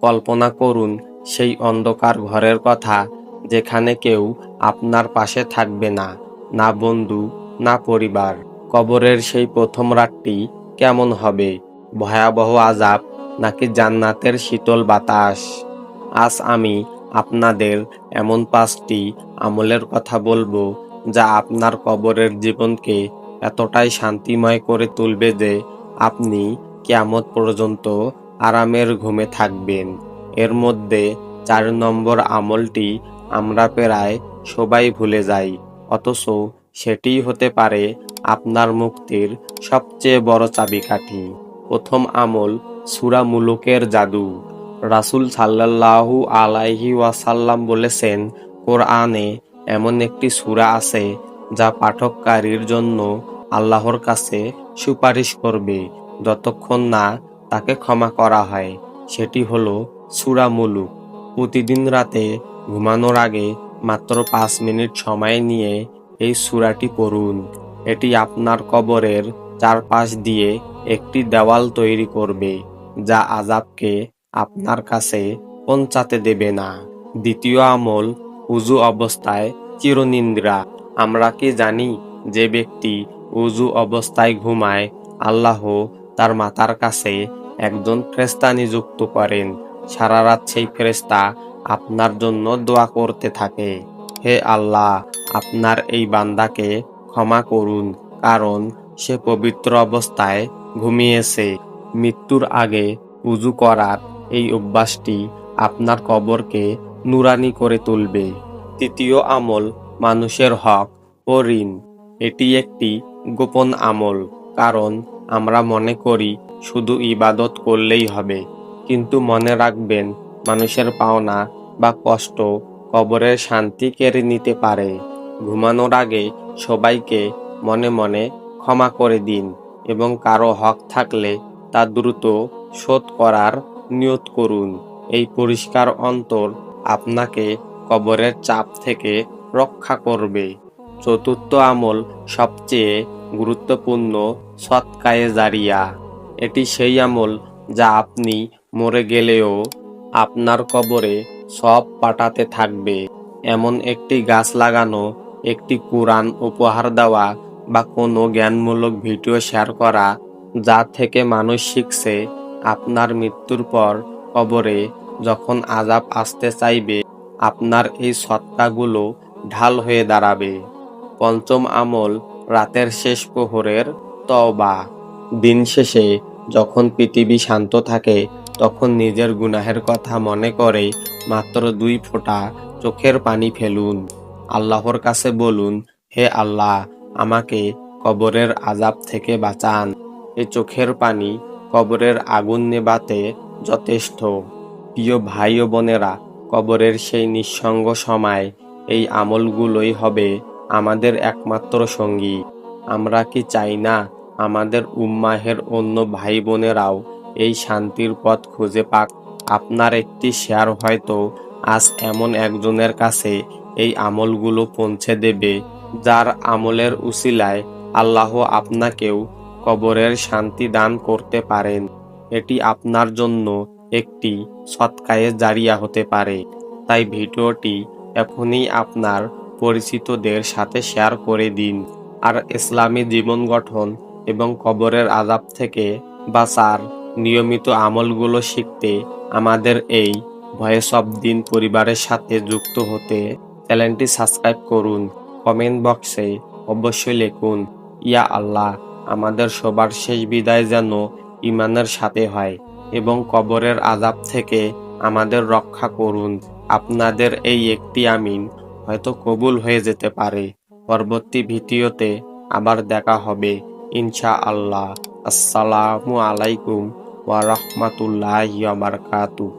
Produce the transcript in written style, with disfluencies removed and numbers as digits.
কল্পনা করুন সেই অন্ধকার ঘরের কথা, যেখানে কেউ আপনার পাশে থাকবে না, না বন্ধু, না পরিবার। কবরের সেই প্রথম রাতটি কেমন হবে? ভয়াবহ আযাব নাকি জান্নাতের শীতল বাতাস? আজ আমি আপনাদের এমন 5টি আমলের কথা বলবো, যা আপনার কবরের জীবনকে এতটাই শান্তিময় করে তুলবে যে আপনি কিয়ামত পর্যন্ত আরামের ঘুমে থাকবেন। এর মধ্যে 4 নম্বর আমলটি আমরা প্রায় সবাই ভুলে যাই, অথচ সেটিই হতে পারে আপনার মুক্তির সবচেয়ে বড় চাবিকাঠি। প্রথম আমল, সূরা মুলুকের জাদু। রাসূল সাল্লাল্লাহু আলাইহি ওয়াসাল্লাম বলেছেন, কোরআনে এমন একটি সূরা আছে যা পাঠকারীর জন্য আল্লাহর কাছে সুপারিশ করবে যতক্ষণ না তাকে ক্ষমা করা হয়। সেটি হলো সূরা মুলুক। প্রতিদিন রাতে ঘুমানোর আগে মাত্র 5 মিনিট সময় নিয়ে এই সূরাটি পড়ুন। এটি আপনার কবরের চারপাশ দিয়ে একটি দেওয়াল তৈরি করবে, যা আযাবকে আপনার কাছে পৌঁছাতে দেবে না। দ্বিতীয় আমল, ওযু অবস্থায় চিরনিদ্রা। আমরা কি জানি যে ব্যক্তি ওযু অবস্থায় ঘুমায়, আল্লাহ তার মাথার কাছে একজন ফেরেশতা নিযুক্ত করেন। সারা রাত সেই ফেরেশতা আপনার জন্য দোয়া করতে থাকে, হে আল্লাহ, আপনার এই বান্দাকে ক্ষমা করুন, কারণ সে পবিত্র অবস্থায় ঘুমিয়েছে। মৃত্যুর আগে ওযু করার এই অভ্যাসটি আপনার কবরকে নুরানি করে তুলবে। তৃতীয় আমল, মানুষের হক ও ঋণ। এটি একটি গোপন আমল, কারণ আমরা মনে করি শুধু ইবাদত করলেই হবে। কিন্তু মনে রাখবেন, মানুষের পাওনা বা কষ্ট কবরের শান্তি কেড়ে নিতে পারে। ঘুমানোর আগে সবাইকে মনে মনে ক্ষমা করে দিন এবং কারো হক থাকলে তা দ্রুত শোধ করার নিয়ত করুন। এই পরিষ্কার অন্তর আপনাকে কবরের চাপ থেকে রক্ষা করবে। চতুর্থ আমল, সবচেয়ে গুরুত্বপূর্ণ, সদকায়ে জারিয়া। এটি সেই আমল যা আপনি মরে গেলেও আপনার কবরে সব পাঠাতে থাকবে। এমন একটি গাছ লাগানো, একটি কুরআন উপহার দেওয়া বা কোনো জ্ঞানমূলক ভিডিও শেয়ার করা, যা থেকে মানুষ শিখছে। আপনার মৃত্যুর পর কবরে যখন আযাব আসতে চাইবে, আপনার এই সদকাগুলো ঢাল হয়ে দাঁড়াবে। পঞ্চম আমল, রাতের শেষ প্রহরের তওবা। দিন শেষে যখন পৃথিবী শান্ত থাকে, তখন নিজের গুনাহের কথা মনে করে মাত্র 2 ফোঁটা চোখের পানি ফেলুন। আল্লাহর কাছে বলুন, হে আল্লাহ, আমাকে কবরের আযাব থেকে বাঁচান। এই চোখের পানি কবরের আগুন নেভাতে যথেষ্ট। প্রিয় ভাই ও বোনেরা, কবরের সেই নিঃসঙ্গ সময় এই আমলগুলোই হবে আমাদের একমাত্র সঙ্গী। আমরা কি চাই না আমাদের উম্মাহের অন্য ভাই বোনেরাও এই শান্তির পথ খুঁজে পাক? আপনার একটি শেয়ার হয়তো আজ এমন একজনের কাছে এই আমলগুলো পৌঁছে দেবে, যার আমলের উসিলায় আল্লাহ আপনাকেও কবরের শান্তি দান করতে পারেন। এটি আপনার জন্য একটি সদকায়ে জারিয়া হতে পারে। তাই ভিডিওটি এখনই আপনার পরিচিতদের সাথে শেয়ার করে দিন। আর ইসলামী জীবন গঠন এবং কবরের আযাব থেকে বাঁচার নিয়মিত আমলগুলো শিখতে আমাদের এই ভয়েস অফ দিন পরিবারের সাথে যুক্ত হতে চ্যানেলটি সাবস্ক্রাইব করুন। কমেন্ট বক্সে অবশ্যই লিখুন, ইয়া আল্লাহ, আমাদের সবার শেষ বিদায় যেন ঈমানের সাথে হয় এবং কবরের আযাব থেকে আমাদের রক্ষা করুন। আপনাদের এই একটি আমিন হয়তো কবুল হয়ে যেতে পারে। পরবর্তী ভিডিওতে আবার দেখা হবে ইনশাআল্লাহ। আসসালামু আলাইকুম ওয়া রাহমাতুল্লাহি ওয়া বারাকাতুহু।